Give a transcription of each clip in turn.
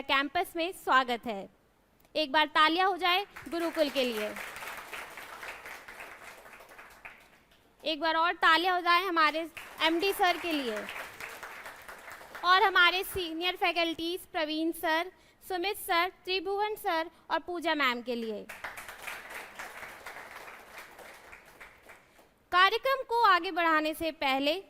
Campus में स्वागत है। एक बार तालियां हो जाए गुरुकुल के लिए। एक बार और तालियां हो जाए हमारे एमडी सर के लिए और हमारे senior faculties Praveen sir, Sumit sir, Tribhuvan sir और पूजा मैम के लिए। कार्यक्रम को आगे बढ़ाने से पहले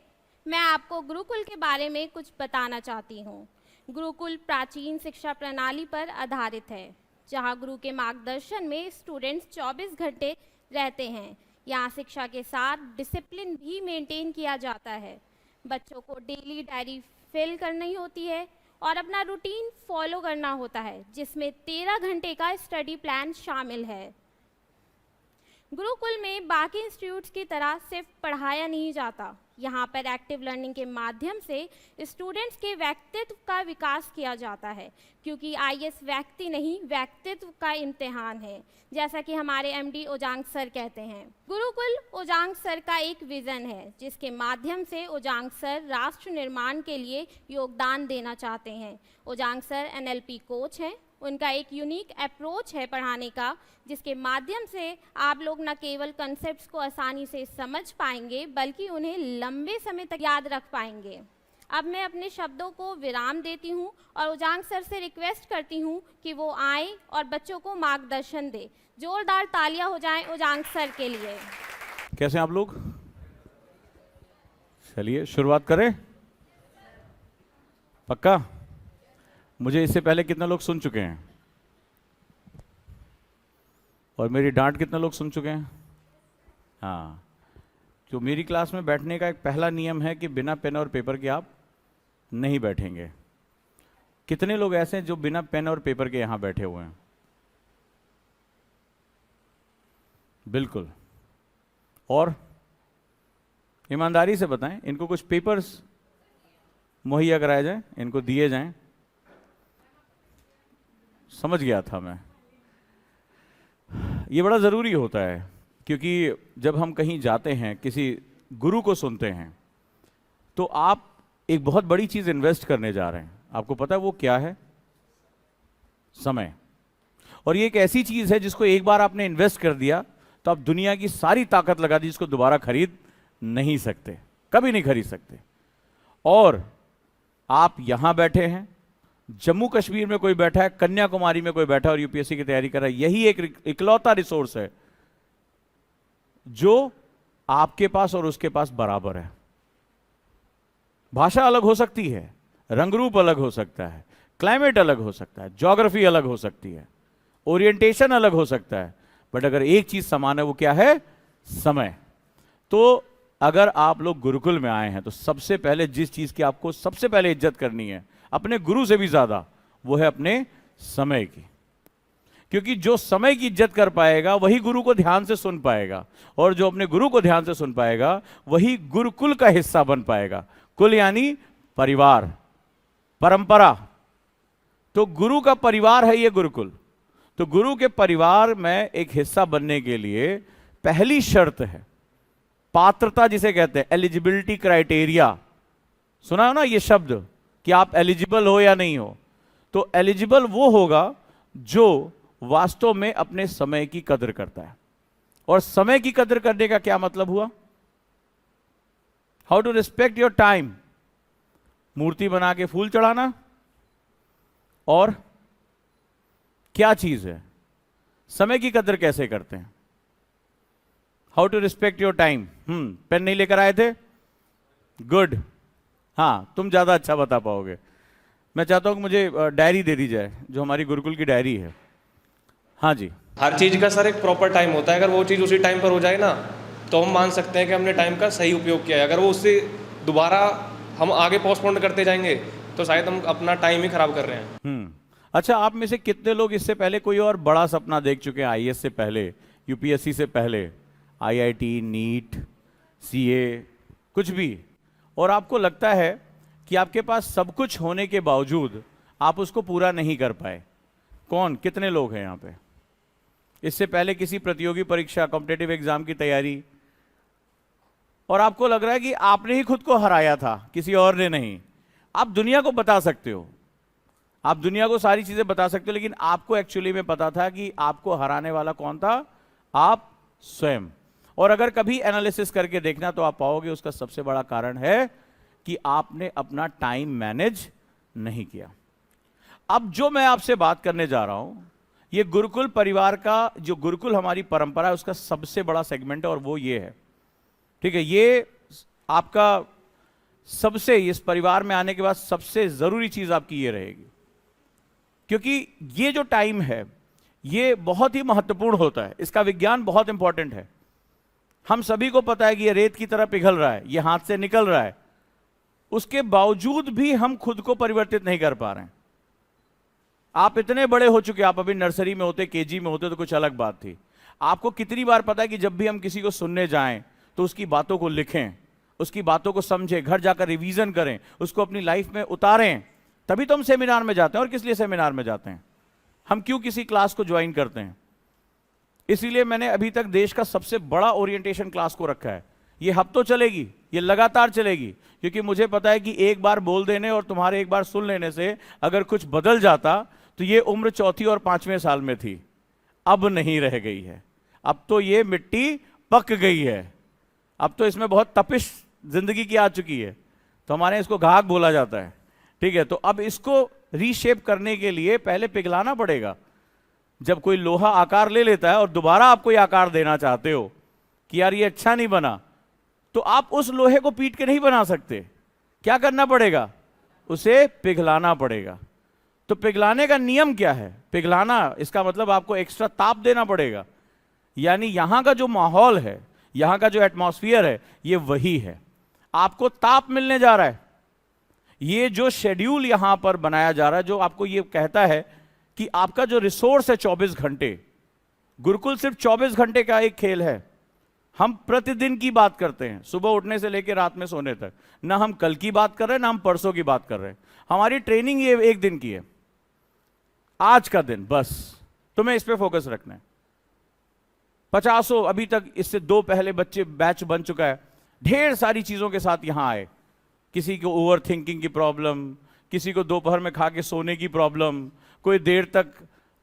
मैं आपको गुरुकुल के बारे में कुछ बताना चाहती हूँ। गुरुकुल प्राचीन शिक्षा प्रणाली पर आधारित है, जहाँ गुरु के मार्गदर्शन में स्टूडेंट्स 24 घंटे रहते हैं। यहाँ शिक्षा के साथ डिसिप्लिन भी मेंटेन किया जाता है। बच्चों को डेली डायरी फिल करनी होती है और अपना रूटीन फॉलो करना होता है, जिसमें 13 घंटे का स्टडी प्लान शामिल है। गुरुकुल में बाकी इंस्टीट्यूट्स की तरह सिर्फ पढ़ाया नहीं जाता। यहाँ पर एक्टिव लर्निंग के माध्यम से स्टूडेंट्स के व्यक्तित्व का विकास किया जाता है, क्योंकि आईएएस व्यक्ति नहीं, व्यक्तित्व का इम्तिहान है, जैसा कि हमारे एमडी ओजांग सर कहते हैं। गुरुकुल ओजांग सर का एक विजन है, जिसके माध्यम से ओजांग सर राष्ट्र निर्माण के लिए योगदान देना चाहते हैं। ओजांग सर एनएलपी कोच हैं। उनका एक यूनिक अप्रोच है पढ़ाने का, जिसके माध्यम से आप लोग न केवल कॉन्सेप्ट्स को आसानी से समझ पाएंगे, बल्कि उन्हें लंबे समय तक याद रख पाएंगे। अब मैं अपने शब्दों को विराम देती हूं और ओजांग सर से रिक्वेस्ट करती हूं कि वो आएं और बच्चों को मार्गदर्शन दें। जोरदार तालियां हो जाएं ओजांग सर के लिए। कैसे आप लोग? चलिए शुरुआत करें। पक्का? मुझे इससे पहले कितने लोग सुन चुके हैं और मेरी डांट कितने लोग सुन चुके हैं? हाँ, जो मेरी क्लास में बैठने का एक पहला नियम है कि बिना पेन और पेपर के आप नहीं बैठेंगे। कितने लोग ऐसे हैं जो बिना पेन और पेपर के यहां बैठे हुए हैं? बिल्कुल। और ईमानदारी से बताएं, इनको कुछ पेपर्स मुहैया कराए जाएं, इनको दिए जाएं। समझ गया था मैं। ये बड़ा ज़रूरी होता है, क्योंकि जब हम कहीं जाते हैं, किसी गुरु को सुनते हैं, तो आप एक बहुत बड़ी चीज़ इन्वेस्ट करने जा रहे हैं। आपको पता है वो क्या है? समय। और ये एक ऐसी चीज़ है जिसको एक बार आपने इन्वेस्ट कर दिया तो आप दुनिया की सारी ताकत लगा दी, जिसको दोबारा खरीद नहीं सकते, कभी नहीं खरीद सकते। और आप यहां बैठे हैं, जम्मू कश्मीर में कोई बैठा है, कन्याकुमारी में कोई बैठा है और यूपीएससी की तैयारी कर रहा है। यही एक इकलौता रिसोर्स है जो आपके पास और उसके पास बराबर है। भाषा अलग हो सकती है, रंग रूप अलग हो सकता है, क्लाइमेट अलग हो सकता है, ज्योग्राफी अलग हो सकती है, ओरिएंटेशन अलग हो सकता है, बट अगर एक चीज समान है, वो क्या है? समय। तो अगर आप लोग गुरुकुल में आए हैं तो सबसे पहले जिस चीज की आपको सबसे पहले इज्जत करनी है, अपने गुरु से भी ज्यादा, वो है अपने समय की। क्योंकि जो समय की इज्जत कर पाएगा वही गुरु को ध्यान से सुन पाएगा, और जो अपने गुरु को ध्यान से सुन पाएगा वही गुरुकुल का हिस्सा बन पाएगा। कुल यानी परिवार, परंपरा। तो गुरु का परिवार है ये गुरुकुल। तो गुरु के परिवार में एक हिस्सा बनने के लिए पहली शर्त है पात्रता, जिसे कहते हैं एलिजिबिलिटी क्राइटेरिया। सुना हो ना ये शब्द कि आप एलिजिबल हो या नहीं हो? तो एलिजिबल वो होगा जो वास्तव में अपने समय की कदर करता है। और समय की कदर करने का क्या मतलब हुआ? How to respect your time. मूर्ति बना के फूल चढ़ाना। और क्या चीज है? समय की कदर कैसे करते हैं? How to respect your time. Pen नहीं लेकर आए थे? गुड। हाँ, तुम ज्यादा अच्छा बता पाओगे। मैं चाहता हूं कि मुझे डायरी दे दी जाए, जो हमारी गुरुकुल की डायरी है। हाँ जी। हर चीज़ का सर एक प्रॉपर टाइम होता है। अगर वो चीज़ उसी टाइम पर हो जाए ना, तो हम मान सकते हैं कि हमने टाइम का सही उपयोग किया है। अगर वो उससे दोबारा हम आगे पोस्टपोन करते जाएंगे तो शायद हम अपना टाइम ही खराब कर रहे हैं। अच्छा, आप में से कितने लोग इससे पहले कोई और बड़ा सपना देख चुके हैं? आईएएस से पहले, यूपीएससी से पहले, आईआईटी, नीट, सीए, कुछ भी, और आपको लगता है कि आपके पास सब कुछ होने के बावजूद आप उसको पूरा नहीं कर पाए? कौन, कितने लोग हैं यहाँ पे? इससे पहले किसी प्रतियोगी परीक्षा, कॉम्पिटिटिव एग्जाम की तैयारी, और आपको लग रहा है कि आपने ही खुद को हराया था, किसी और ने नहीं। आप दुनिया को बता सकते हो, आप दुनिया को सारी चीजें बता सकते हो, लेकिन आपको एक्चुअली में पता था कि आपको हराने वाला कौन था? आप स्वयं। और अगर कभी एनालिसिस करके देखना तो आप पाओगे उसका सबसे बड़ा कारण है कि आपने अपना टाइम मैनेज नहीं किया। अब जो मैं आपसे बात करने जा रहा हूं, ये गुरुकुल परिवार का, जो गुरुकुल हमारी परंपरा है, उसका सबसे बड़ा सेगमेंट है, और वो ये है, ठीक है। ये आपका सबसे, इस परिवार में आने के बाद सबसे जरूरी चीज आपकी ये रहेगी, क्योंकि ये जो टाइम है ये बहुत ही महत्वपूर्ण होता है। इसका विज्ञान बहुत इंपॉर्टेंट है। हम सभी को पता है कि ये रेत की तरह पिघल रहा है, ये हाथ से निकल रहा है, उसके बावजूद भी हम खुद को परिवर्तित नहीं कर पा रहे हैं। आप इतने बड़े हो चुके, आप अभी नर्सरी में होते, केजी में होते तो कुछ अलग बात थी। आपको कितनी बार पता है कि जब भी हम किसी को सुनने जाएं तो उसकी बातों को लिखें, उसकी बातों को समझें, घर जाकर रिवीजन करें, उसको अपनी लाइफ में उतारें, तभी तो हम सेमिनार में जाते हैं। और किस लिए सेमिनार में जाते हैं? हम क्यों किसी क्लास को ज्वाइन करते हैं? इसीलिए मैंने अभी तक देश का सबसे बड़ा ओरिएंटेशन क्लास को रखा है। ये हफ्तों चलेगी, ये लगातार चलेगी, क्योंकि मुझे पता है कि एक बार बोल देने और तुम्हारे एक बार सुन लेने से अगर कुछ बदल जाता तो ये उम्र चौथी और 5वें साल में थी, अब नहीं रह गई है। अब तो ये मिट्टी पक गई है, अब तो इसमें बहुत तपिश जिंदगी की आ चुकी है, तो हमारे इसको घाघ बोला जाता है, ठीक है। तो अब इसको रीशेप करने के लिए पहले पिघलाना पड़ेगा। जब कोई लोहा आकार ले लेता है और दोबारा आप कोई आकार देना चाहते हो कि यार ये अच्छा नहीं बना, तो आप उस लोहे को पीट के नहीं बना सकते। क्या करना पड़ेगा? उसे पिघलाना पड़ेगा। तो पिघलाने का नियम क्या है? पिघलाना, इसका मतलब आपको एक्स्ट्रा ताप देना पड़ेगा। यानी यहां का जो माहौल है, यहां का जो एटमॉस्फेयर है, ये वही है। आपको ताप मिलने जा रहा है। ये जो शेड्यूल यहां पर बनाया जा रहा है, जो आपको ये कहता है कि आपका जो रिसोर्स है 24 घंटे, गुरुकुल सिर्फ 24 घंटे का एक खेल है। हम प्रतिदिन की बात करते हैं, सुबह उठने से लेकर रात में सोने तक। ना हम कल की बात कर रहे हैं, ना हम परसों की बात कर रहे हैं। हमारी ट्रेनिंग ये एक दिन की है, आज का दिन, बस तुम्हें इस पे फोकस रखना है। 50 अभी तक इससे 2 पहले बच्चे बैच बन चुका है, ढेर सारी चीजों के साथ यहां आए। किसी को ओवर थिंकिंग की प्रॉब्लम, किसी को दोपहर में खा के सोने की प्रॉब्लम, कोई देर तक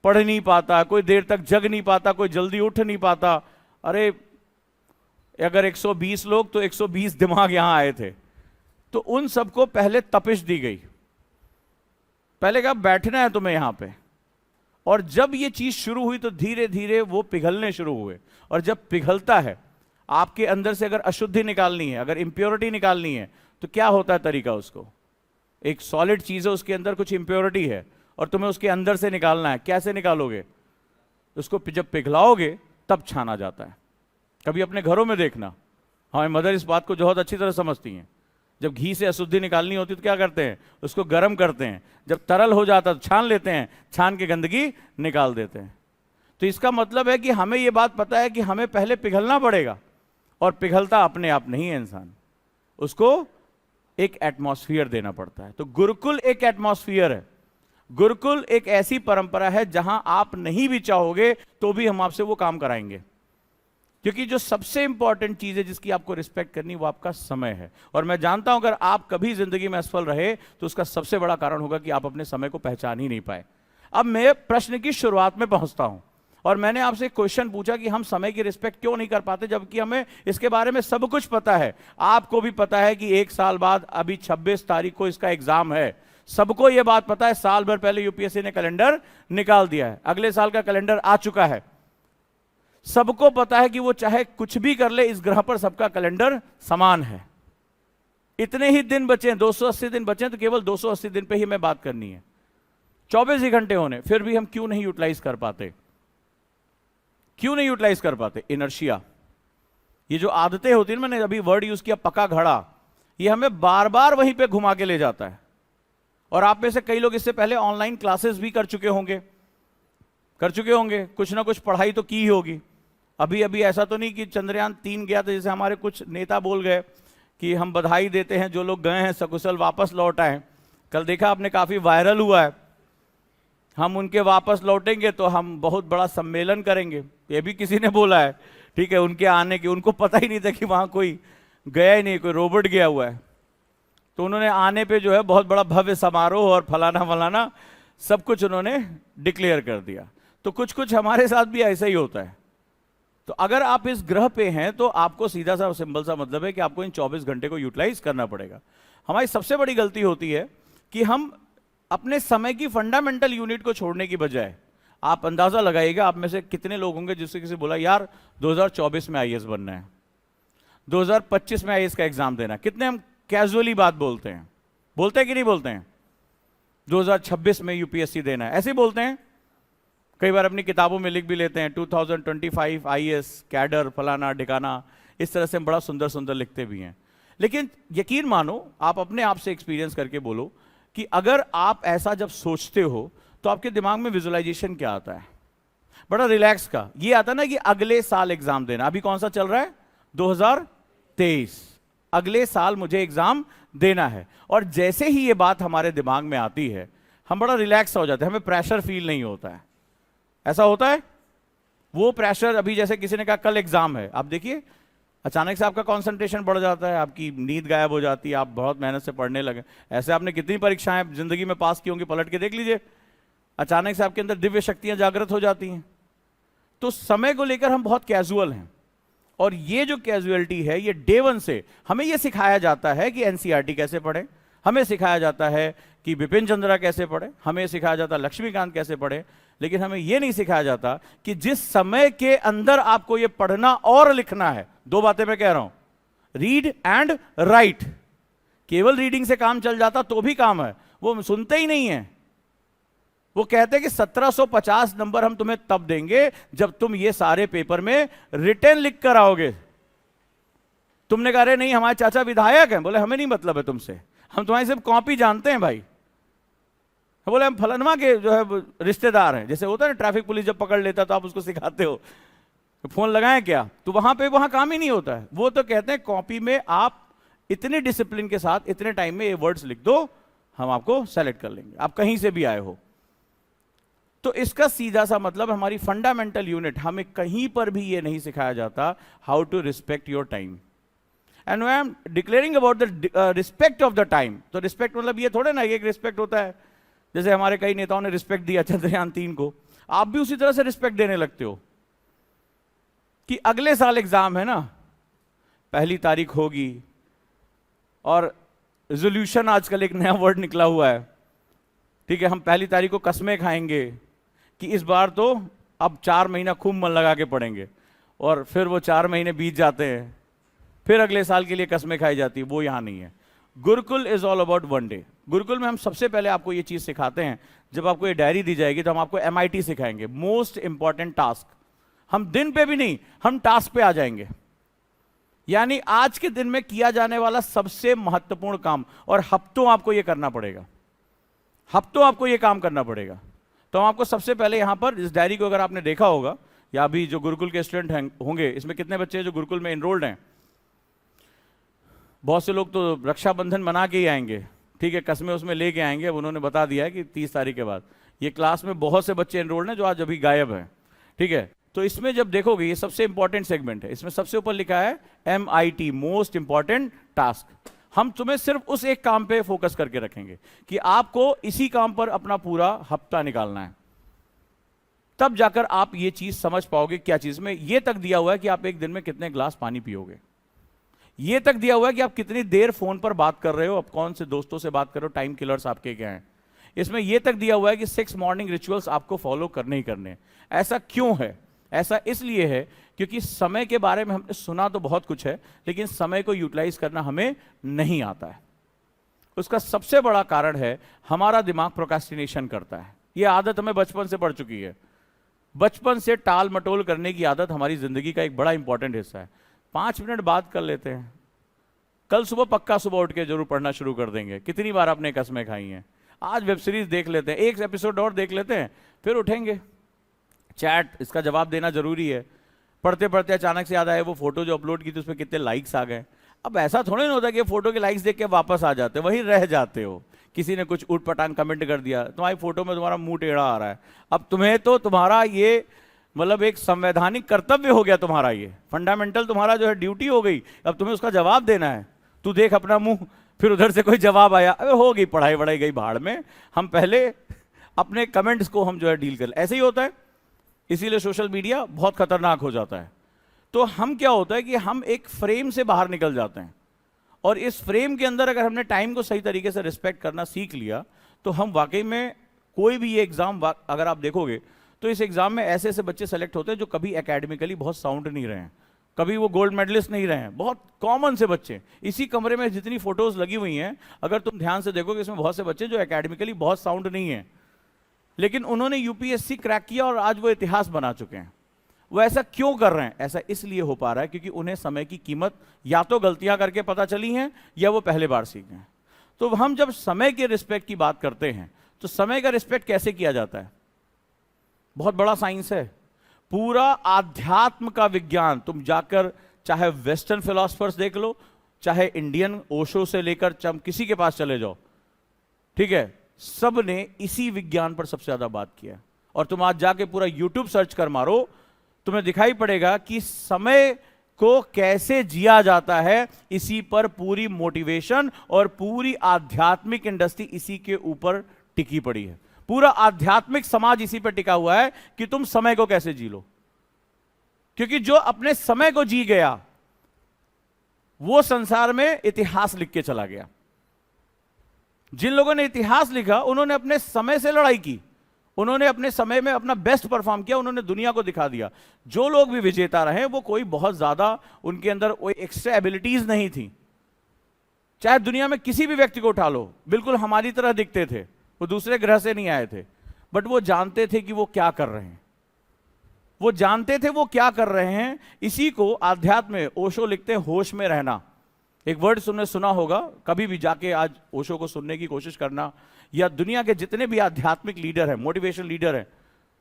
पढ़ नहीं पाता, कोई देर तक जग नहीं पाता, कोई जल्दी उठ नहीं पाता। अरे अगर 120 लोग, तो 120 दिमाग यहां आए थे। तो उन सबको पहले तपिश दी गई, पहले कहा बैठना है तुम्हें यहां पे। और जब ये चीज शुरू हुई तो धीरे धीरे वो पिघलने शुरू हुए। और जब पिघलता है, आपके अंदर से अगर अशुद्धि निकालनी है, अगर इंप्योरिटी निकालनी है, तो क्या होता है तरीका? उसको, एक सॉलिड चीज है, उसके अंदर कुछ इंप्योरिटी है और तुम्हें उसके अंदर से निकालना है। कैसे निकालोगे? उसको जब पिघलाओगे तब छाना जाता है। कभी अपने घरों में देखना, हमारी मदर इस बात को बहुत अच्छी तरह समझती हैं। जब घी से अशुद्धि निकालनी होती तो क्या करते हैं? उसको गर्म करते हैं, जब तरल हो जाता तो छान लेते हैं, छान के गंदगी निकाल देते हैं। तो इसका मतलब है कि हमें यह बात पता है कि हमें पहले पिघलना पड़ेगा, और पिघलता अपने आप नहीं है इंसान, उसको एक एटमॉस्फेयर देना पड़ता है। तो गुरुकुल एक एटमॉस्फेयर है। गुरुकुल एक ऐसी परंपरा है जहां आप नहीं भी चाहोगे तो भी हम आपसे वो काम कराएंगे, क्योंकि जो सबसे इंपॉर्टेंट चीज है जिसकी आपको रिस्पेक्ट करनी, वो आपका समय है। और मैं जानता हूं अगर आप कभी जिंदगी में असफल रहे तो उसका सबसे बड़ा कारण होगा कि आप अपने समय को पहचान ही नहीं पाए। अब मैं प्रश्न की शुरुआत में पहुंचता हूं, और मैंने आपसे एक क्वेश्चन पूछा कि हम समय की रिस्पेक्ट क्यों नहीं कर पाते, जबकि हमें इसके बारे में सब कुछ पता है। आपको भी पता है कि 1 साल बाद, अभी 26 तारीख को इसका एग्जाम है, सबको यह बात पता है। साल भर पहले यूपीएससी ने कैलेंडर निकाल दिया है, अगले साल का कैलेंडर आ चुका है। सबको पता है कि वो चाहे कुछ भी कर ले, इस ग्रह पर सबका कैलेंडर समान है। इतने ही दिन बचे, 280 दिन बचे, तो केवल 280 दिन पे ही हमें बात करनी है, 24 ही घंटे होने, फिर भी हम क्यों नहीं यूटिलाइज कर पाते? क्यों नहीं यूटिलाइज कर पाते? इनर्शिया, ये जो आदतें होती है, मैंने अभी वर्ड यूज किया पका घड़ा, ये हमें बार बार वहीं पे घुमा के ले जाता है। और आप में से कई लोग इससे पहले ऑनलाइन क्लासेस भी कर चुके होंगे, कुछ ना कुछ पढ़ाई तो की ही होगी। अभी अभी ऐसा तो नहीं कि चंद्रयान 3 गया था, जैसे हमारे कुछ नेता बोल गए कि हम बधाई देते हैं जो लोग गए हैं सकुशल वापस लौट आए। कल देखा आपने, काफी वायरल हुआ है। हम उनके वापस लौटेंगे तो हम बहुत बड़ा सम्मेलन करेंगे, ये भी किसी ने बोला है, ठीक है, उनके आने की। उनको पता ही नहीं था कि वहां कोई गया ही नहीं, कोई रोबोट गया हुआ है। तो उन्होंने आने पे जो है बहुत बड़ा भव्य समारोह और फलाना फलाना सब कुछ उन्होंने डिक्लेयर कर दिया। तो कुछ कुछ हमारे साथ भी ऐसा ही होता है। तो अगर आप इस ग्रह पे हैं तो आपको सीधा सा सिंपल सा मतलब है कि आपको इन 24 घंटे को यूटिलाइज करना पड़ेगा। हमारी सबसे बड़ी गलती होती है कि हम अपने समय की फंडामेंटल यूनिट को छोड़ने की बजाय, आप अंदाजा लगाइएगा आप में से कितने लोग होंगे जिससे किसी बोला यार 2024 में आईएएस बनना है, 2025 में आईएएस का एग्जाम देना है। कितने हम कैजुअली बात बोलते हैं, बोलते हैं कि नहीं बोलते हैं? 2026 में यूपीएससी देना है, ऐसे ही बोलते हैं। कई बार अपनी किताबों में लिख भी लेते हैं 2025 आईएएस कैडर फलाना ढिकाना, इस तरह से हम बड़ा सुंदर सुंदर लिखते भी हैं। लेकिन यकीन मानो, आप अपने आप से एक्सपीरियंस करके बोलो कि अगर आप ऐसा जब सोचते हो तो आपके दिमाग में विजुअलाइजेशन क्या आता है? बड़ा रिलैक्स का ये आता ना कि अगले साल एग्जाम देना। अभी कौन सा चल रहा है? 2023। अगले साल मुझे एग्जाम देना है। और जैसे ही ये बात हमारे दिमाग में आती है हम बड़ा रिलैक्स हो जाते हैं, हमें प्रेशर फील नहीं होता है। ऐसा होता है? वो प्रेशर, अभी जैसे किसी ने कहा कल एग्जाम है, आप देखिए अचानक से आपका कंसंट्रेशन बढ़ जाता है, आपकी नींद गायब हो जाती है, आप बहुत मेहनत से पढ़ने लगे। ऐसे आपने कितनी परीक्षाएं जिंदगी में पास की होंगी, पलट के देख लीजिए, अचानक से आपके अंदर दिव्य शक्तियां जागृत हो जाती हैं। तो समय को लेकर हम बहुत कैजुअल हैं, और ये जो कैजुअलिटी है ये डे वन से हमें ये सिखाया जाता है कि एनसीईआरटी कैसे पढ़े, हमें सिखाया जाता है कि बिपिन चंद्रा कैसे पढ़े, हमें सिखाया जाता है लक्ष्मीकांत कैसे पढ़े, लेकिन हमें यह नहीं सिखाया जाता कि जिस समय के अंदर आपको यह पढ़ना और लिखना है, दो बातें मैं कह रहा हूं, रीड एंड राइट। केवल रीडिंग से काम चल जाता तो भी काम है, वो सुनते ही नहीं है। वो कहते हैं कि 1750 नंबर हम तुम्हें तब देंगे जब तुम ये सारे पेपर में रिटर्न लिख कर आओगे। तुमने कहा अरे नहीं हमारे चाचा विधायक हैं, बोले हमें नहीं मतलब है तुमसे, हम तुम्हारी सिर्फ कॉपी जानते हैं भाई। बोले हम फलनवा के जो है रिश्तेदार हैं। जैसे होता है ना ट्रैफिक पुलिस जब पकड़ लेता तो आप उसको सिखाते हो फोन लगाएं क्या, तो वहां काम ही नहीं होता है। वो तो कहते हैं कॉपी में आप इतने डिसिप्लिन के साथ इतने टाइम में ये वर्ड्स लिख दो, हम आपको सेलेक्ट कर लेंगे, आप कहीं से भी आए हो। तो इसका सीधा सा मतलब हमारी फंडामेंटल यूनिट, हमें कहीं पर भी ये नहीं सिखाया जाता how to respect your time. And I am declaring about the respect of the time. तो रिस्पेक्ट मतलब ये थोड़े ना एक रिस्पेक्ट होता है, जैसे हमारे कई नेताओं ने रिस्पेक्ट दिया चंद्रयान 3 को, आप भी उसी तरह से रिस्पेक्ट देने लगते हो कि अगले साल एग्जाम है ना, 1 तारीख होगी, और रेजोल्यूशन आजकल एक नया वर्ड निकला हुआ है, ठीक है, हम 1 तारीख को कसमें खाएंगे कि इस बार तो अब 4 महीना खूब मन लगा के पढ़ेंगे, और फिर वो 4 महीने बीत जाते हैं, फिर अगले साल के लिए कसमें खाई जाती है। वो यहां नहीं है। Gurukul is all about one day. Gurukul में हम सबसे पहले आपको ये चीज सिखाते हैं, जब आपको ये डायरी दी जाएगी तो हम आपको MIT सिखाएंगे, मोस्ट इंपॉर्टेंट टास्क। हम दिन पे भी नहीं, हम टास्क पे आ जाएंगे, यानी आज के दिन में किया जाने वाला सबसे महत्वपूर्ण काम, और हफ्तों आपको ये करना पड़ेगा, हफ्तों आपको ये काम करना पड़ेगा। तो हम आपको सबसे पहले यहां पर इस डायरी को अगर आपने देखा होगा, या अभी जो गुरुकुल के स्टूडेंट होंगे, इसमें कितने बच्चे हैं जो गुरुकुल में एनरोल्ड हैं? बहुत से लोग तो रक्षाबंधन मना के ही आएंगे, ठीक है, कसमें उसमें लेके आएंगे। अब उन्होंने बता दिया है कि 30 तारीख के बाद। ये क्लास में बहुत से बच्चे एनरोल्ड हैं जो आज अभी गायब हैं, ठीक है। तो इसमें जब देखोगे ये सबसे इंपॉर्टेंट सेगमेंट है, इसमें सबसे ऊपर लिखा है MIT, मोस्ट इंपॉर्टेंट टास्क। हम तुम्हें सिर्फ उस एक काम पे फोकस करके रखेंगे कि आपको इसी काम पर अपना पूरा हफ्ता निकालना है, तब जाकर आप ये चीज समझ पाओगे। क्या चीज में? ये तक दिया हुआ है कि आप एक दिन में कितने ग्लास पानी पियोगे, ये तक दिया हुआ है कि आप कितनी देर फोन पर बात कर रहे हो, अब कौन से दोस्तों से बात कर रहे हो, टाइम किलर्स आपके क्या हैं। इसमें यह तक दिया हुआ है कि 6 मॉर्निंग रिचुअल्स आपको फॉलो करने ही करने। ऐसा क्यों है? ऐसा इसलिए है क्योंकि समय के बारे में हमने सुना तो बहुत कुछ है, लेकिन समय को यूटिलाइज करना हमें नहीं आता है। उसका सबसे बड़ा कारण है हमारा दिमाग प्रोक्रेस्टिनेशन करता है। यह आदत हमें बचपन से पड़ चुकी है। बचपन से टाल मटोल करने की आदत हमारी जिंदगी का एक बड़ा इंपॉर्टेंट हिस्सा है। 5 मिनट बात कर लेते हैं, कल सुबह पक्का सुबह उठ के जरूर पढ़ना शुरू कर देंगे। कितनी बार आपने कसमें खाई हैं? आज वेब सीरीज देख लेते हैं, एक एपिसोड और देख लेते हैं, फिर उठेंगे। चैट, इसका जवाब देना जरूरी है। पढ़ते पढ़ते अचानक से याद आया वो फोटो जो अपलोड की थी उस पर कितने लाइक्स आ गए। अब ऐसा थोड़ा नहीं होता कि फोटो के लाइक्स देख के वापस आ जाते, वहीं रह जाते हो। किसी ने कुछ उठ पटांग कमेंट कर दिया, तुम्हारी फोटो में तुम्हारा मुंह टेढ़ा आ रहा है। अब तुम्हें तो तुम्हारा ये मतलब एक संवैधानिक कर्तव्य हो गया, तुम्हारा ये फंडामेंटल तुम्हारा जो है ड्यूटी हो गई, अब तुम्हें उसका जवाब देना है। तू देख अपना मुंह, फिर उधर से कोई जवाब आया, अरे हो गई पढ़ाई वढ़ाई गई भाड़ में। हम पहले अपने कमेंट्स को हम जो है डील कर, ऐसे ही होता है। इसीलिए सोशल मीडिया बहुत खतरनाक हो जाता है। तो हम क्या होता है कि हम एक फ्रेम से बाहर निकल जाते हैं, और इस फ्रेम के अंदर अगर हमने टाइम को सही तरीके से रिस्पेक्ट करना सीख लिया तो हम वाकई में कोई भी ये एग्जाम अगर आप देखोगे तो इस एग्जाम में ऐसे ऐसे बच्चे सेलेक्ट होते हैं जो कभी एकेडमिकली बहुत साउंड नहीं रहे हैं, कभी वो गोल्ड मेडलिस्ट नहीं रहे हैं, बहुत कॉमन से बच्चे। इसी कमरे में जितनी फोटोज लगी हुई हैं अगर तुम ध्यान से देखोगे इसमें बहुत से बच्चे जो एकेडमिकली बहुत साउंड नहीं है, लेकिन उन्होंने यूपीएससी क्रैक किया और आज वो इतिहास बना चुके हैं। वो ऐसा क्यों कर रहे हैं? ऐसा इसलिए हो पा रहा है क्योंकि उन्हें समय की कीमत या तो गलतियां करके पता चली हैं या वो पहले बार सीखे हैं। तो हम जब समय के रिस्पेक्ट की बात करते हैं तो समय का रिस्पेक्ट कैसे किया जाता है? बहुत बड़ा साइंस है, पूरा आध्यात्म का विज्ञान। तुम जाकर चाहे वेस्टर्न फिलोसफर्स देख लो, चाहे इंडियन ओशो से लेकर किसी के पास चले जाओ, ठीक है, सब ने इसी विज्ञान पर सबसे ज्यादा बात किया। और तुम आज जाके पूरा यूट्यूब सर्च कर मारो, तुम्हें दिखाई पड़ेगा कि समय को कैसे जिया जाता है, इसी पर पूरी मोटिवेशन और पूरी आध्यात्मिक इंडस्ट्री इसी के ऊपर टिकी पड़ी है। पूरा आध्यात्मिक समाज इसी पर टिका हुआ है कि तुम समय को कैसे जी लो। क्योंकि जो अपने समय को जी गया वो संसार में इतिहास लिख के चला गया। जिन लोगों ने इतिहास लिखा उन्होंने अपने समय से लड़ाई की, उन्होंने अपने समय में अपना बेस्ट परफॉर्म किया, उन्होंने दुनिया को दिखा दिया। जो लोग भी विजेता रहे वो कोई बहुत ज्यादा उनके अंदर कोई एक्स्ट्रा एबिलिटीज नहीं थी। चाहे दुनिया में किसी भी व्यक्ति को उठा लो, बिल्कुल हमारी तरह दिखते थे, वो दूसरे ग्रह से नहीं आए थे, बट वो जानते थे कि वो क्या कर रहे हैं, वो जानते थे वो क्या कर रहे हैं। इसी को आध्यात्म में ओशो लिखते हैं होश में रहना। एक वर्ड तुमने सुना होगा, कभी भी जाके आज ओशो को सुनने की कोशिश करना, या दुनिया के जितने भी आध्यात्मिक लीडर हैं, मोटिवेशन लीडर हैं,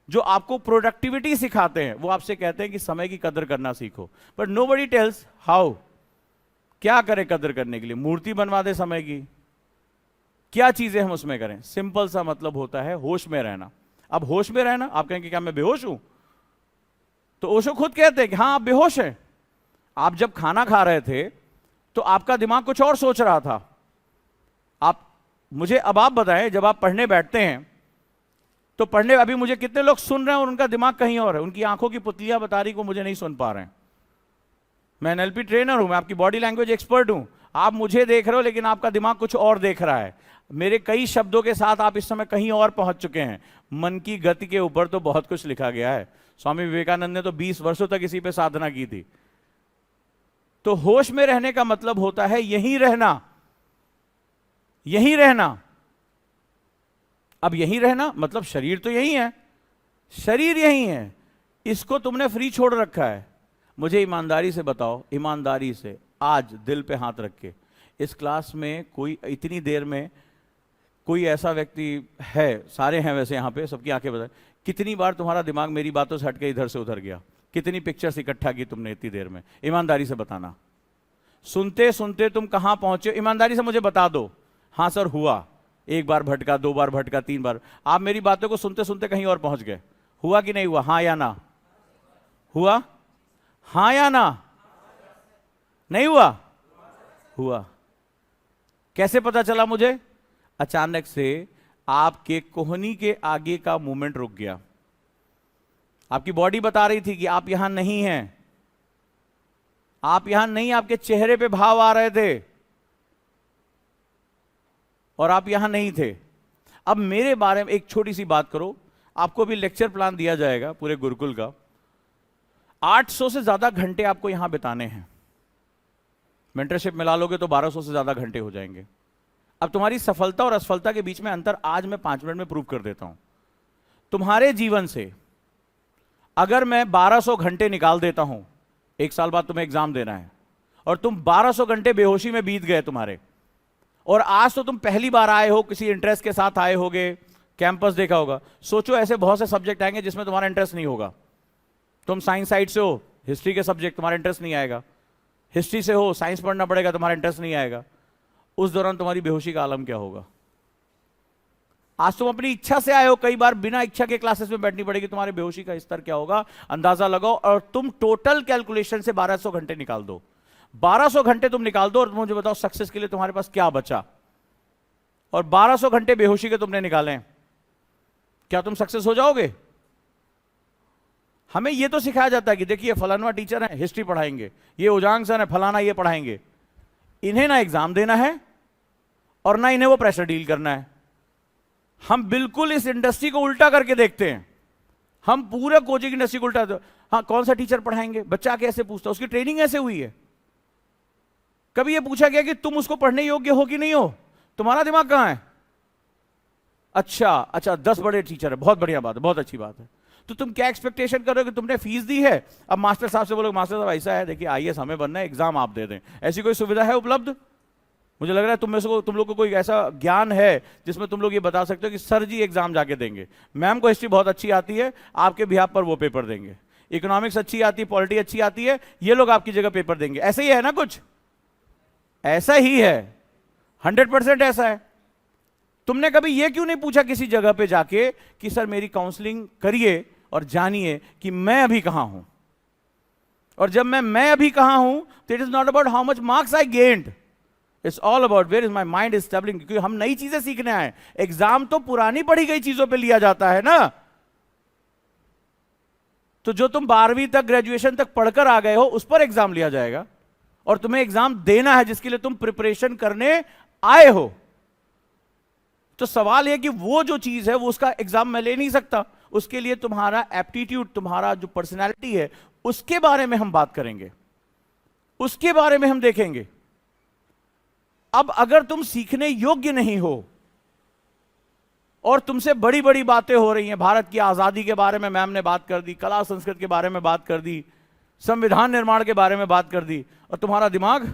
जो आपको प्रोडक्टिविटी सिखाते हैं, वो आपसे कहते हैं कि समय की कदर करना सीखो। बट नोबडी टेल्स हाउ, क्या करें कदर करने के लिए? मूर्ति बनवा दे समय की, क्या चीजें हम उसमें करें? सिंपल सा मतलब होता है होश में रहना। अब होश में रहना, आप कहेंगे क्या मैं बेहोश हूं? तो ओशो खुद कहते हैं कि हाँ आप बेहोश हैं। आप जब खाना खा रहे थे तो आपका दिमाग कुछ और सोच रहा था। अब आप बताएं, जब आप पढ़ने बैठते हैं तो पढ़ने, अभी मुझे कितने लोग सुन रहे हैं और उनका दिमाग कहीं और है, उनकी आंखों की पुतलियां बता रही को मुझे नहीं सुन पा रहे हैं। मैं एनएलपी ट्रेनर हूं, मैं आपकी बॉडी लैंग्वेज एक्सपर्ट हूं, आप मुझे देख रहे हो लेकिन आपका दिमाग कुछ और देख रहा है। मेरे कई शब्दों के साथ आप इस समय कहीं और पहुंच चुके हैं। मन की गति के ऊपर तो बहुत कुछ लिखा गया है, स्वामी विवेकानंद ने तो 20 वर्षों तक इसी पे साधना की थी। तो होश में रहने का मतलब होता है यहीं रहना, यहीं रहना। अब यहीं रहना मतलब शरीर तो यहीं है, शरीर यहीं है, इसको तुमने फ्री छोड़ रखा है। मुझे ईमानदारी से बताओ, ईमानदारी से आज दिल पे हाथ रख के, इस क्लास में कोई इतनी देर में कोई ऐसा व्यक्ति है, सारे हैं वैसे यहाँ पे, सबकी आंखें बताए, कितनी बार तुम्हारा दिमाग मेरी बातों से हट के इधर से उधर गया? कितनी पिक्चर्स इकट्ठा की तुमने इतनी देर में? ईमानदारी से बताना। सुनते सुनते तुम कहां पहुंचे? ईमानदारी से मुझे बता दो। हाँ सर हुआ, एक बार भटका, 2 बार भटका, 3 बार। आप मेरी बातों को सुनते सुनते कहीं और पहुंच गए। हुआ कि नहीं हुआ? हाँ या ना? हुआ? हाँ या ना? नहीं हुआ? हुआ। कैसे पता चला मुझे? अचानक से आपके कोहनी के आगे का मूवमेंट रुक गया। आपकी बॉडी बता रही थी कि आप यहां नहीं हैं, आप यहां नहीं, आपके चेहरे पे भाव आ रहे थे और आप यहां नहीं थे। अब मेरे बारे में एक छोटी सी बात करो, आपको भी लेक्चर प्लान दिया जाएगा पूरे गुरुकुल का। 800 से ज्यादा घंटे आपको यहां बिताने हैं। मेंटरशिप मिला लोगे तो 1200 से ज्यादा घंटे हो जाएंगे। अब तुम्हारी सफलता और असफलता के बीच में अंतर आज मैं 5 मिनट में प्रूव कर देता हूं। तुम्हारे जीवन से अगर मैं 1200 घंटे निकाल देता हूं, 1 साल बाद तुम्हें एग्जाम देना है और तुम 1200 घंटे बेहोशी में बीत गए तुम्हारे, और आज तो तुम पहली बार आए हो, किसी इंटरेस्ट के साथ आए होगे, कैंपस देखा होगा। सोचो ऐसे बहुत से सब्जेक्ट आएंगे जिसमें तुम्हारा इंटरेस्ट नहीं होगा। तुम साइंस साइड से हो, हिस्ट्री के सब्जेक्ट तुम्हारा इंटरेस्ट नहीं आएगा। हिस्ट्री से हो, साइंस पढ़ना पड़ेगा, तुम्हारा इंटरेस्ट नहीं आएगा। उस दौरान तुम्हारी बेहोशी का आलम क्या होगा? आज तुम अपनी इच्छा से आए हो, कई बार बिना इच्छा के क्लासेस में बैठनी पड़ेगी, तुम्हारी बेहोशी का स्तर क्या होगा अंदाजा लगाओ। और तुम टोटल कैलकुलेशन से 1200 घंटे निकाल दो। 1200 घंटे तुम निकाल दो और मुझे बताओ सक्सेस के लिए तुम्हारे पास क्या बचा। और 1200 घंटे बेहोशी के तुमने निकाले, क्या तुम सक्सेस हो जाओगे? हमें ये तो सिखाया जाता है कि देखिए फलाना टीचर है, हिस्ट्री पढ़ाएंगे, ये उजांग सर है, फलाना ये पढ़ाएंगे। इन्हें ना एग्जाम देना है और ना इन्हें वो प्रेशर डील करना है। हम बिल्कुल इस इंडस्ट्री को उल्टा करके देखते हैं। हम पूरे कोचिंग इंडस्ट्री को उल्टा, हाँ कौन सा टीचर पढ़ाएंगे, बच्चा कैसे पूछता, उसकी ट्रेनिंग ऐसे हुई है। कभी ये पूछा गया कि तुम उसको पढ़ने योग्य हो कि नहीं हो, तुम्हारा दिमाग कहां है? अच्छा 10 बड़े टीचर है, बहुत बढ़िया बात है, बहुत अच्छी बात है। तो तुम क्या एक्सपेक्टेशन कर रहे हो कि तुमने फीस दी है, अब मास्टर साहब से बोलो मास्टर साहब ऐसा है, देखिए आईएएस हमें बनना है, एग्जाम आप दे दें। ऐसी कोई सुविधा है उपलब्ध? मुझे लग रहा है तुम लोग को कोई ऐसा ज्ञान है जिसमें तुम लोग ये बता सकते हो कि सर जी एग्जाम जाके देंगे, मैम को हिस्ट्री बहुत अच्छी आती है, आपके बिहाफ पर वो पेपर देंगे, इकोनॉमिक्स अच्छी आती है, पॉलिटी अच्छी आती है, ये लोग आपकी जगह पेपर देंगे। ऐसा ही है ना? कुछ ऐसा ही है, 100% ऐसा है। तुमने कभी ये क्यों नहीं पूछा किसी जगह पे जाके कि सर मेरी काउंसलिंग करिए और जानिए कि मैं अभी कहां हूं, और जब मैं अभी कहां हूं तो it is not about how much marks I gained, it's all about where is my mind is stabling. क्योंकि हम नई चीजें सीखने आए, एग्जाम तो पुरानी पढ़ी गई चीजों पे लिया जाता है ना। तो जो तुम 12वीं तक ग्रेजुएशन तक पढ़कर आ गए हो उस पर एग्जाम लिया जाएगा, और तुम्हें एग्जाम देना है जिसके लिए तुम प्रिपरेशन करने आए हो। तो सवाल यह कि वो जो चीज है वो उसका एग्जाम मैं ले नहीं सकता, उसके लिए तुम्हारा एप्टीट्यूड, तुम्हारा जो पर्सनैलिटी है उसके बारे में हम बात करेंगे, उसके बारे में हम देखेंगे। अब अगर तुम सीखने योग्य नहीं हो और तुमसे बड़ी बड़ी बातें हो रही हैं, भारत की आजादी के बारे में मैम ने बात कर दी, कला संस्कृति के बारे में बात कर दी, संविधान निर्माण के बारे में बात कर दी, और तुम्हारा दिमाग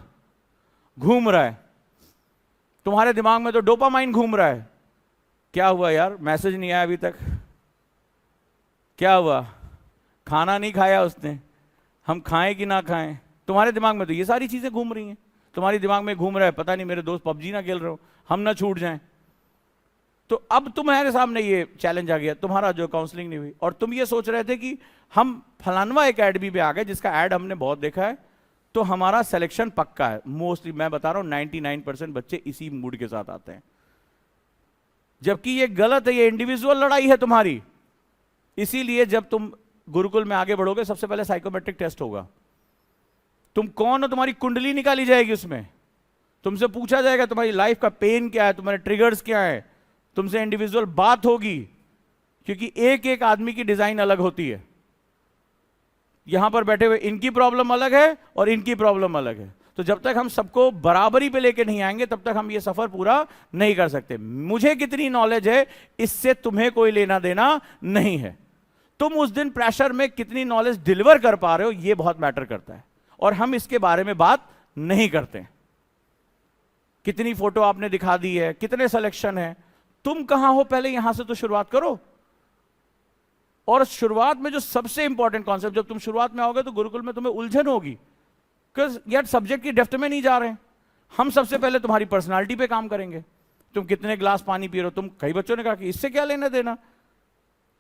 घूम रहा है, तुम्हारे दिमाग में तो डोपामाइन घूम रहा है। क्या हुआ यार, मैसेज नहीं आया अभी तक, क्या हुआ, खाना नहीं खाया उसने, हम खाएं कि ना खाएं, तुम्हारे दिमाग में तो ये सारी चीजें घूम रही हैं। तुम्हारे दिमाग में घूम रहा है पता नहीं मेरे दोस्त पबजी ना खेल रहे हो, हम ना छूट जाएं। तो अब तुम्हारे सामने ये चैलेंज आ गया, तुम्हारा जो काउंसलिंग नहीं हुई, और तुम ये सोच रहे थे कि हम फलानवा एकेडमी पे आ गए जिसका ऐड हमने बहुत देखा है तो हमारा सिलेक्शन पक्का है। मोस्टली मैं बता रहा हूं 99% बच्चे इसी मूड के साथ आते हैं, जबकि ये गलत है, ये इंडिविजुअल लड़ाई है तुम्हारी। इसीलिए जब तुम गुरुकुल में आगे बढ़ोगे सबसे पहले साइकोमेट्रिक टेस्ट होगा। तुम कौन हो, तुम्हारी कुंडली निकाली जाएगी, उसमें तुमसे पूछा जाएगा तुम्हारी लाइफ का पेन क्या है, तुम्हारे ट्रिगर्स क्या है, तुमसे इंडिविजुअल बात होगी, क्योंकि एक एक आदमी की डिजाइन अलग होती है। यहां पर बैठे हुए इनकी प्रॉब्लम अलग है और इनकी प्रॉब्लम अलग है, तो जब तक हम सबको बराबरी पे लेके नहीं आएंगे तब तक हम ये सफर पूरा नहीं कर सकते। मुझे कितनी नॉलेज है इससे तुम्हें कोई लेना देना नहीं है, तुम उस दिन प्रेशर में कितनी नॉलेज डिलीवर कर पा रहे हो ये बहुत मैटर करता है, और हम इसके बारे में बात नहीं करते। कितनी फोटो आपने दिखा दी है, कितने सिलेक्शन है, तुम कहां हो पहले यहां से तो शुरुआत करो। और शुरुआत में जो सबसे इंपॉर्टेंट कॉन्सेप्ट, जब तुम शुरुआत में आओगे तो गुरुकुल में तुम्हें उलझन होगी, बिकॉज यार सब्जेक्ट की डेप्थ में नहीं जा रहे हैं हम। सबसे पहले तुम्हारी पर्सनालिटी पे काम करेंगे, तुम कितने ग्लास पानी पी रहे हो। तुम, कई बच्चों ने कहा कि इससे क्या लेना देना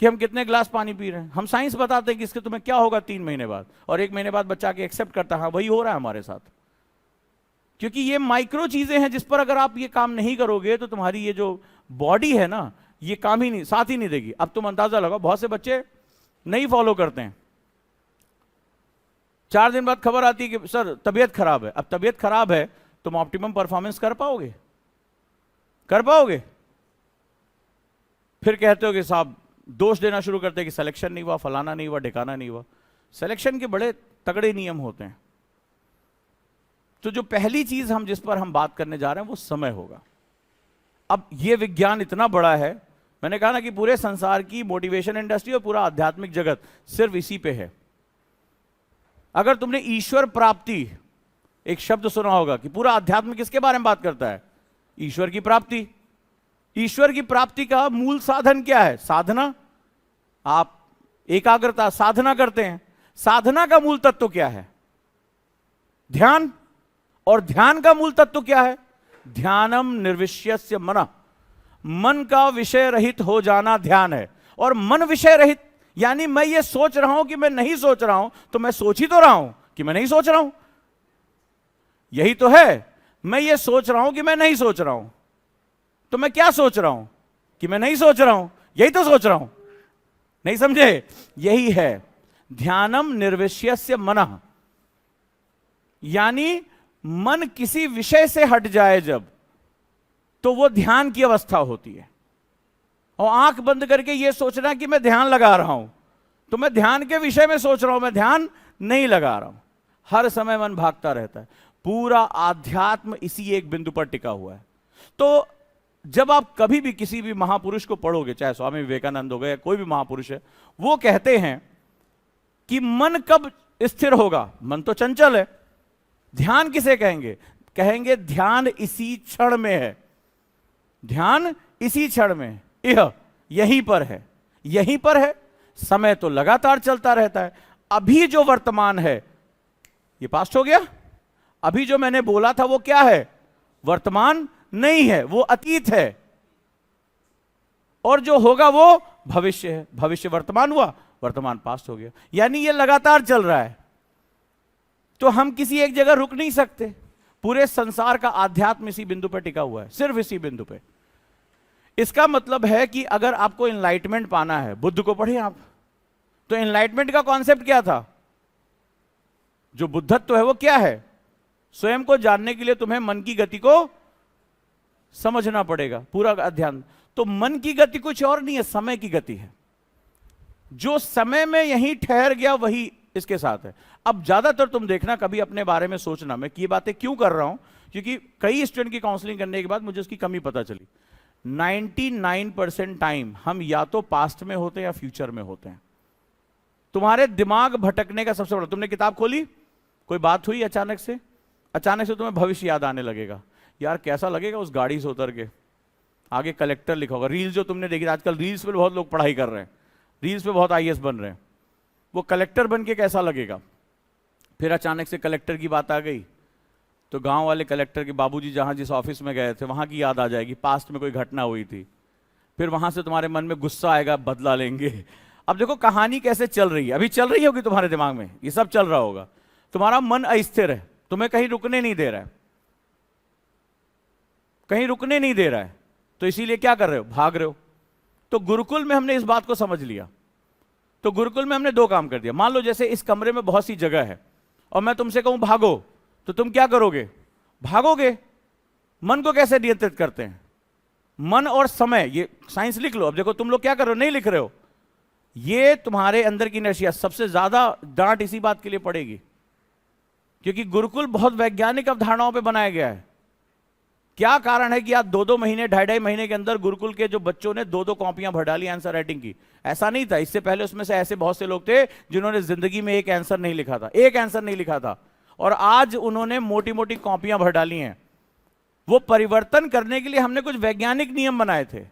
कि हम कितने ग्लास पानी पी रहे हैं, हम साइंस बताते हैं कि इसके तुम्हें क्या होगा 3 महीने बाद, और 1 महीने बाद बच्चा के एक्सेप्ट करता है हाँ वही हो रहा है हमारे साथ। क्योंकि ये माइक्रो चीजें हैं जिस पर अगर आप ये काम नहीं करोगे तो तुम्हारी ये जो बॉडी है ना ये काम ही नहीं, साथ ही नहीं देगी। अब तुम अंदाजा लगाओ, बहुत से बच्चे नहीं फॉलो करते हैं, 4 दिन बाद खबर आती है कि सर तबीयत खराब है। अब तबीयत खराब है, तुम ऑप्टिमम परफॉर्मेंस कर पाओगे? कर पाओगे? फिर कहते हो कि साहब दोष देना शुरू करते हैं कि सिलेक्शन नहीं हुआ, फलाना नहीं हुआ, ढिकाना नहीं हुआ। सिलेक्शन के बड़े तगड़े नियम होते हैं। तो जो पहली चीज हम जिस पर हम बात करने जा रहे हैं वो समय होगा। अब ये विज्ञान इतना बड़ा है, मैंने कहा ना कि पूरे संसार की मोटिवेशन इंडस्ट्री और पूरा आध्यात्मिक जगत सिर्फ इसी पे है। अगर तुमने ईश्वर प्राप्ति एक शब्द सुना होगा कि पूरा अध्यात्म किसके बारे में बात करता है, ईश्वर की प्राप्ति। ईश्वर की प्राप्ति का मूल साधन क्या है? साधना। आप एकाग्रता साधना करते हैं, साधना का मूल तत्व क्या है? ध्यान। और ध्यान का मूल तत्व क्या है? ध्यानम निर्विशयस्य मनः, मन का विषय रहित हो जाना ध्यान है। और मन विषय रहित यानी मैं ये सोच रहा हूं कि मैं नहीं सोच रहा हूं, तो मैं सोच ही तो रहा हूं कि मैं नहीं सोच रहा हूं, यही तो है। मैं ये सोच रहा हूं कि मैं नहीं सोच रहा हूं, तो मैं क्या सोच रहा हूं कि मैं नहीं सोच रहा हूं, यही तो सोच रहा हूं, नहीं समझे? यही है ध्यानम निर्विषयस्य मनः, यानी मन किसी विषय से हट जाए जब, तो वो ध्यान की अवस्था होती है। और आंख बंद करके ये सोचना कि मैं ध्यान लगा रहा हूं, तो मैं ध्यान के विषय में सोच रहा हूं, मैं ध्यान नहीं लगा रहा हूं। हर समय मन भागता रहता है। पूरा आध्यात्म इसी एक बिंदु पर टिका हुआ है। तो जब आप कभी भी किसी भी महापुरुष को पढ़ोगे, चाहे स्वामी विवेकानंद हो गए, कोई भी महापुरुष है, वो कहते हैं कि मन कब स्थिर होगा? मन तो चंचल है। ध्यान किसे कहेंगे? कहेंगे ध्यान इसी क्षण में है। ध्यान इसी क्षण में है। यहीं पर है, यहीं पर है। समय तो लगातार चलता रहता है। अभी जो वर्तमान है ये पास्ट हो गया। अभी जो मैंने बोला था वो क्या है? वर्तमान नहीं है, वो अतीत है। और जो होगा वो भविष्य है। भविष्य वर्तमान हुआ, वर्तमान पास्ट हो गया। यानी ये लगातार चल रहा है। तो हम किसी एक जगह रुक नहीं सकते। पूरे संसार का आध्यात्म इसी बिंदु पर टिका हुआ है, सिर्फ इसी बिंदु पे। इसका मतलब है कि अगर आपको एनलाइटमेंट पाना है, बुद्ध को पढ़े आप, तो एनलाइटमेंट का कॉन्सेप्ट क्या था? जो बुद्धत्व है वो क्या है? स्वयं को जानने के लिए तुम्हें मन की गति को समझना पड़ेगा, पूरा अध्ययन। तो मन की गति कुछ और नहीं है, समय की गति है। जो समय में यहीं ठहर गया वही इसके साथ है। अब ज्यादातर तुम देखना, कभी अपने बारे में सोचना, मैं ये बातें क्यों कर रहा हूं, क्योंकि कई स्टूडेंट की काउंसलिंग करने के बाद मुझे उसकी कमी पता चली। 99% टाइम हम या तो पास्ट में होते हैं या फ्यूचर में होते हैं। तुम्हारे दिमाग भटकने का सबसे बड़ा, तुमने किताब खोली, कोई बात हुई, अचानक से तुम्हें भविष्य याद आने लगेगा। यार कैसा लगेगा उस गाड़ी से उतर के, आगे कलेक्टर लिखा होगा। रील्स जो तुमने देखी, आजकल रील्स पे बहुत लोग पढ़ाई कर रहे हैं, रील्स पे बहुत IAS बन रहे हैं, वो कलेक्टर बन के कैसा लगेगा। फिर अचानक से कलेक्टर की बात आ गई तो गांव वाले कलेक्टर के बाबूजी जहां जिस ऑफिस में गए थे वहां की याद आ जाएगी, पास्ट में कोई घटना हुई थी। फिर वहां से तुम्हारे मन में गुस्सा आएगा, बदला लेंगे। अब देखो कहानी कैसे चल रही है, अभी चल रही होगी तुम्हारे दिमाग में, ये सब चल रहा होगा। तुम्हारा मन अस्थिर है, तुम्हें कहीं रुकने नहीं दे रहा है, कहीं रुकने नहीं दे रहा है। तो इसीलिए क्या कर रहे हो? भाग रहे हो। तो गुरुकुल में हमने इस बात को समझ लिया। तो गुरुकुल में हमने 2 काम कर दिया। मान लो जैसे इस कमरे में बहुत सी जगह है और मैं तुमसे कहूं भागो, तो तुम क्या करोगे? भागोगे। मन को कैसे नियंत्रित करते हैं? मन और समय, ये साइंस लिख लो। अब देखो तुम लोग क्या कर रहे हो, नहीं लिख रहे हो। ये तुम्हारे अंदर की नशिया, सबसे ज्यादा डांट इसी बात के लिए पड़ेगी, क्योंकि गुरुकुल बहुत वैज्ञानिक अवधारणाओं पे बनाया गया है। क्या कारण है कि आज 2-2 महीने, 2.5-2.5 महीने के अंदर गुरुकुल के जो बच्चों ने 2-2 कॉपियां भर डाली आंसर राइटिंग की? ऐसा नहीं था। इससे पहले उसमें से ऐसे बहुत से लोग थे जिन्होंने जिंदगी में एक आंसर नहीं लिखा था, एक आंसर नहीं लिखा था, और आज उन्होंने मोटी मोटी कॉपियां भर डाली हैं। वो परिवर्तन करने के लिए हमने कुछ वैज्ञानिक नियम बनाए थे।